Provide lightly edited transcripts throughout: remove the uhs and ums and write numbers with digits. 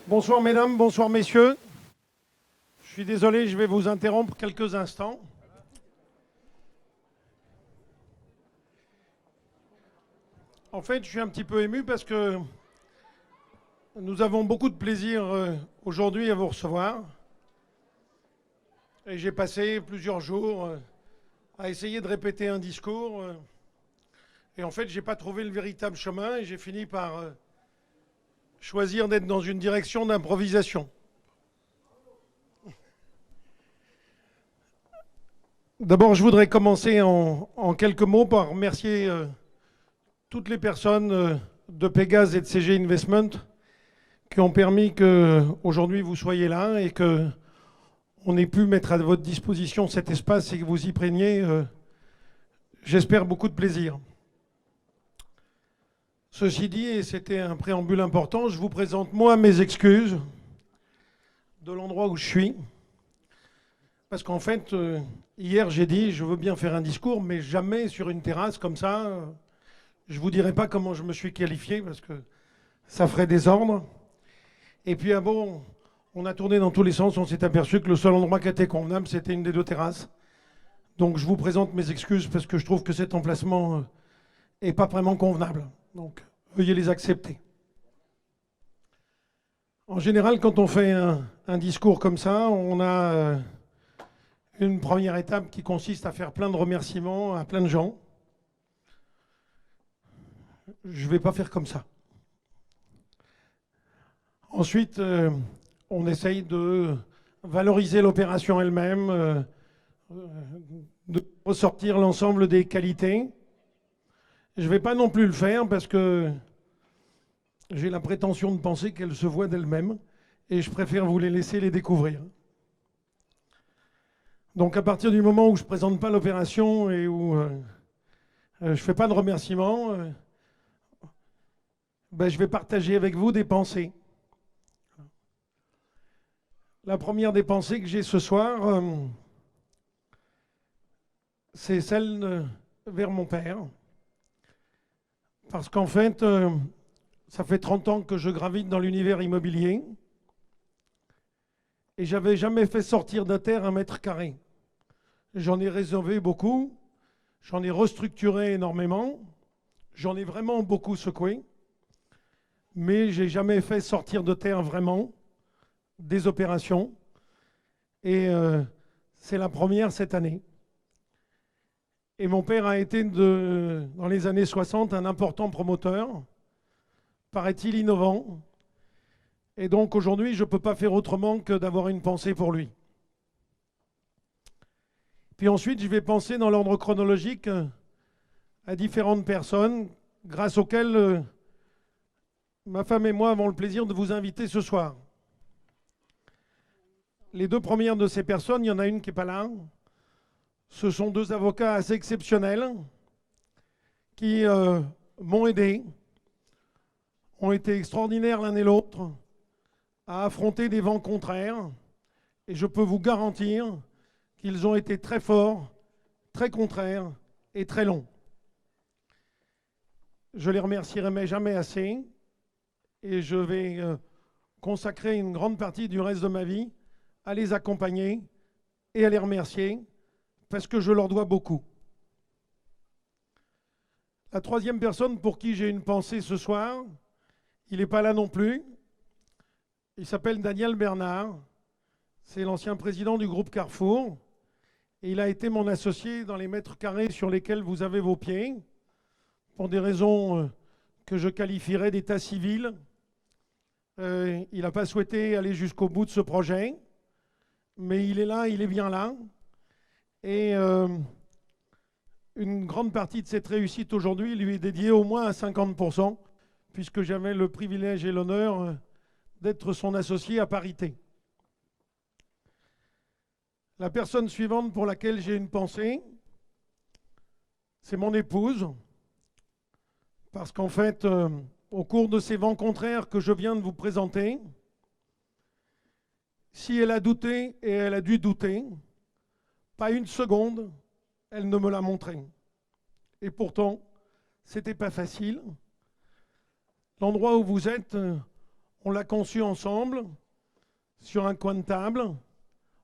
Bonsoir mesdames, bonsoir messieurs. Je suis désolé, je vais vous interrompre quelques instants. En fait, je suis un petit peu ému parce que nous avons beaucoup de plaisir aujourd'hui à vous recevoir. Et j'ai passé plusieurs jours à essayer de répéter un discours. Et en fait, je n'ai pas trouvé le véritable chemin et j'ai fini par choisir d'être dans une direction d'improvisation. D'abord, je voudrais commencer en quelques mots par remercier toutes les personnes de Pégase et de CG Investment qui ont permis qu'aujourd'hui vous soyez là et qu'on ait pu mettre à votre disposition cet espace et que vous y preniez, j'espère, beaucoup de plaisir. Ceci dit, et c'était un préambule important, je vous présente moi mes excuses de l'endroit où je suis. Parce qu'en fait, hier j'ai dit, je veux bien faire un discours, mais jamais sur une terrasse comme ça. Je ne vous dirai pas comment je me suis qualifié, parce que ça ferait désordre. Et puis, bon, on a tourné dans tous les sens, on s'est aperçu que le seul endroit qui était convenable, c'était une des deux terrasses. Donc je vous présente mes excuses, parce que je trouve que cet emplacement n'est pas vraiment convenable. Donc veuillez les accepter. En général, quand on fait un discours comme ça, on a une première étape qui consiste à faire plein de remerciements à plein de gens. Je ne vais pas faire comme ça. Ensuite, on essaye de valoriser l'opération elle-même, de ressortir l'ensemble des qualités. Je ne vais pas non plus le faire parce que j'ai la prétention de penser qu'elle se voit d'elle-même et je préfère vous les laisser les découvrir. Donc à partir du moment où je ne présente pas l'opération et où je ne fais pas de remerciements, je vais partager avec vous des pensées. La première des pensées que j'ai ce soir, c'est celle vers mon père. Parce qu'en fait, ça fait 30 ans que je gravite dans l'univers immobilier et j'avais jamais fait sortir de terre 1 m². J'en ai rénové beaucoup, j'en ai restructuré énormément, j'en ai vraiment beaucoup secoué, mais j'ai jamais fait sortir de terre vraiment des opérations. Et c'est la première cette année. Et mon père a été, dans les années 60, un important promoteur, paraît-il innovant. Et donc aujourd'hui, je ne peux pas faire autrement que d'avoir une pensée pour lui. Puis ensuite, je vais penser dans l'ordre chronologique à différentes personnes grâce auxquelles ma femme et moi avons le plaisir de vous inviter ce soir. Les deux premières de ces personnes, il y en a une qui n'est pas là. Ce sont deux avocats assez exceptionnels qui m'ont aidé, ont été extraordinaires l'un et l'autre à affronter des vents contraires. Et je peux vous garantir qu'ils ont été très forts, très contraires et très longs. Je les remercierai mais jamais assez et je vais consacrer une grande partie du reste de ma vie à les accompagner et à les remercier parce que je leur dois beaucoup. La troisième personne pour qui j'ai une pensée ce soir, il n'est pas là non plus. Il s'appelle Daniel Bernard. C'est l'ancien président du groupe Carrefour. Et il a été mon associé dans les m² sur lesquels vous avez vos pieds, pour des raisons que je qualifierais d'état civil. Il n'a pas souhaité aller jusqu'au bout de ce projet, mais il est là, il est bien là. Et une grande partie de cette réussite aujourd'hui lui est dédiée au moins à 50%, puisque j'avais le privilège et l'honneur d'être son associé à parité. La personne suivante pour laquelle j'ai une pensée, c'est mon épouse, parce qu'en fait, au cours de ces vents contraires que je viens de vous présenter, si elle a douté, et elle a dû douter, pas une seconde, elle ne me l'a montré. Et pourtant, c'était pas facile. L'endroit où vous êtes, On l'a conçu ensemble, sur un coin de table.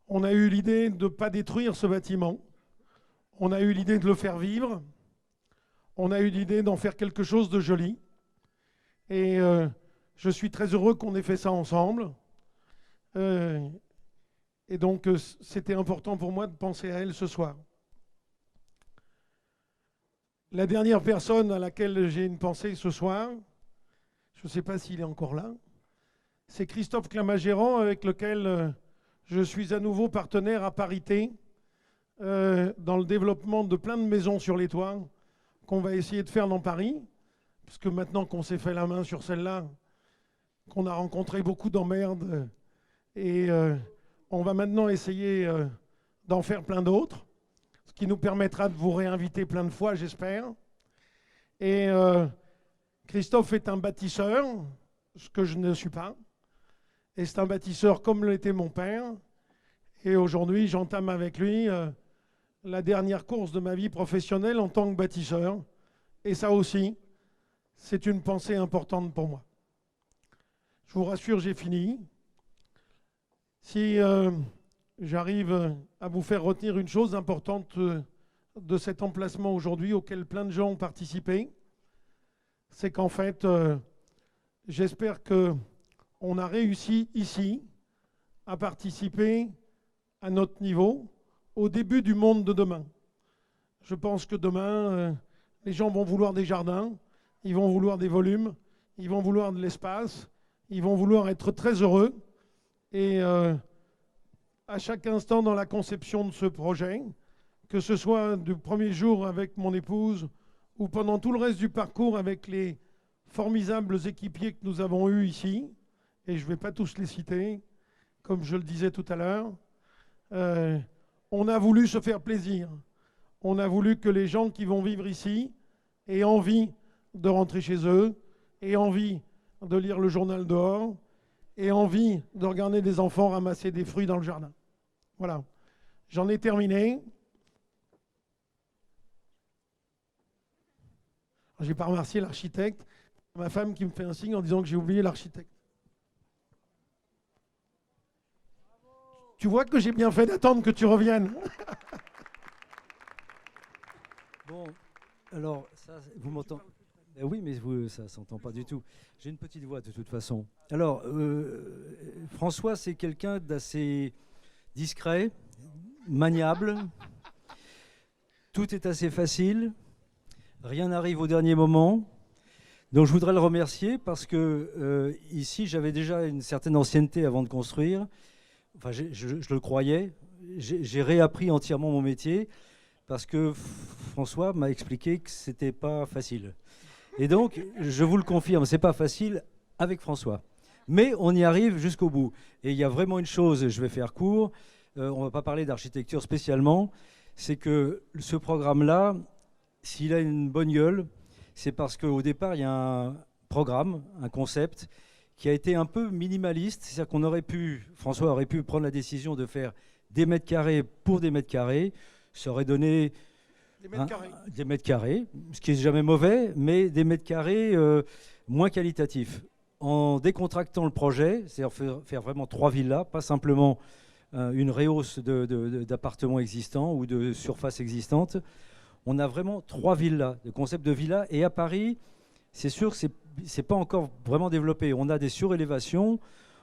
On a eu l'idée de ne pas détruire ce bâtiment. On a eu l'idée de le faire vivre. On a eu l'idée d'en faire quelque chose de joli. Et je suis très heureux qu'on ait fait ça ensemble. Et donc, c'était important pour moi de penser à elle ce soir. La dernière personne à laquelle j'ai une pensée ce soir, je ne sais pas s'il est encore là, c'est Christophe Clamagérand, avec lequel je suis à nouveau partenaire à parité dans le développement de plein de maisons sur les toits qu'on va essayer de faire dans Paris, parce que maintenant qu'on s'est fait la main sur celle-là, qu'on a rencontré beaucoup d'emmerdes, et on va maintenant essayer d'en faire plein d'autres, ce qui nous permettra de vous réinviter plein de fois, j'espère. Et Christophe est un bâtisseur, ce que je ne suis pas. Et c'est un bâtisseur comme l'était mon père. Et aujourd'hui, j'entame avec lui la dernière course de ma vie professionnelle en tant que bâtisseur. Et ça aussi, c'est une pensée importante pour moi. Je vous rassure, j'ai fini. Si j'arrive à vous faire retenir une chose importante de cet emplacement aujourd'hui auquel plein de gens ont participé, c'est qu'en fait, j'espère qu'on a réussi ici à participer à notre niveau au début du monde de demain. Je pense que demain, les gens vont vouloir des jardins, ils vont vouloir des volumes, ils vont vouloir de l'espace, ils vont vouloir être très heureux. Et à chaque instant dans la conception de ce projet, que ce soit du premier jour avec mon épouse ou pendant tout le reste du parcours avec les formidables équipiers que nous avons eus ici, et je ne vais pas tous les citer, comme je le disais tout à l'heure, on a voulu se faire plaisir. On a voulu que les gens qui vont vivre ici aient envie de rentrer chez eux, aient envie de lire le journal dehors, aient envie de regarder des enfants ramasser des fruits dans le jardin. Voilà. J'en ai terminé. Je n'ai pas remercié l'architecte. Ma femme qui me fait un signe en disant que j'ai oublié l'architecte. Tu vois que j'ai bien fait d'attendre que tu reviennes. Bon, alors, ça, vous m'entendez? Oui, mais ça ne s'entend pas du tout. J'ai une petite voix de toute façon. Alors, François, c'est quelqu'un d'assez discret, maniable. Tout est assez facile. Rien n'arrive au dernier moment. Donc je voudrais le remercier parce que ici, j'avais déjà une certaine ancienneté avant de construire. Enfin, je le croyais. J'ai réappris entièrement mon métier parce que François m'a expliqué que ce n'était pas facile. Et donc, je vous le confirme, ce n'est pas facile avec François. Mais on y arrive jusqu'au bout. Et il y a vraiment une chose, je vais faire court, on ne va pas parler d'architecture spécialement, c'est que ce programme-là, s'il a une bonne gueule, c'est parce qu'au départ, il y a un programme, un concept, qui a été un peu minimaliste. C'est-à-dire qu'on aurait pu, François aurait pu prendre la décision de faire des mètres carrés pour des mètres carrés. Ça aurait donné des mètres carrés, ce qui n'est jamais mauvais, mais des mètres carrés moins qualitatifs. En décontractant le projet, c'est-à-dire faire vraiment 3 villas, pas simplement une rehausse d'appartements existants ou de surfaces existantes, on a vraiment 3 villas, le concept de villa. Et à Paris, c'est sûr que c'est pas encore vraiment développé. On a des surélévations,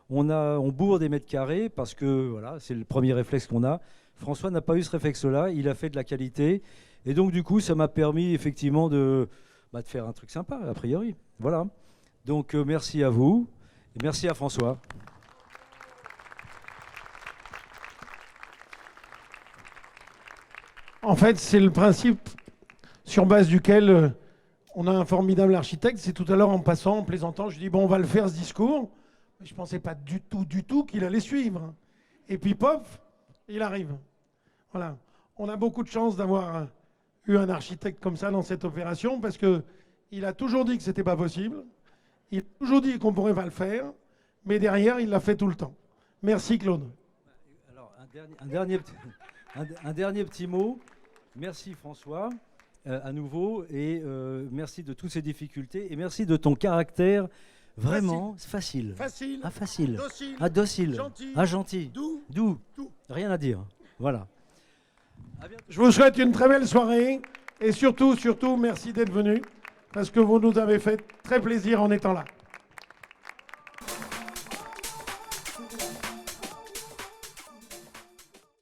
on bourre des mètres carrés parce que voilà, c'est le premier réflexe qu'on a. François n'a pas eu ce réflexe-là, il a fait de la qualité. Et donc, du coup, ça m'a permis effectivement de faire un truc sympa, a priori. Voilà. Donc, merci à vous et merci à François. En fait, c'est le principe sur base duquel on a un formidable architecte. C'est tout à l'heure en passant, en plaisantant, je dis bon, on va le faire ce discours. Mais je ne pensais pas du tout qu'il allait suivre. Et puis, pof, il arrive. Voilà. On a beaucoup de chance d'avoir eu un architecte comme ça dans cette opération parce qu'il a toujours dit que ce n'était pas possible. Il a toujours dit qu'on ne pourrait pas le faire. Mais derrière, il l'a fait tout le temps. Merci, Claude. Alors, un dernier petit mot. Merci, François, à nouveau. Et merci de toutes ces difficultés. Et merci de ton caractère Vraiment, c'est facile. Facile. Ah, facile. Docile. Ah, docile. Gentil. Ah, gentil. Doux. Doux. Tout. Rien à dire. Voilà. Je vous souhaite une très belle soirée et surtout, merci d'être venus parce que vous nous avez fait très plaisir en étant là.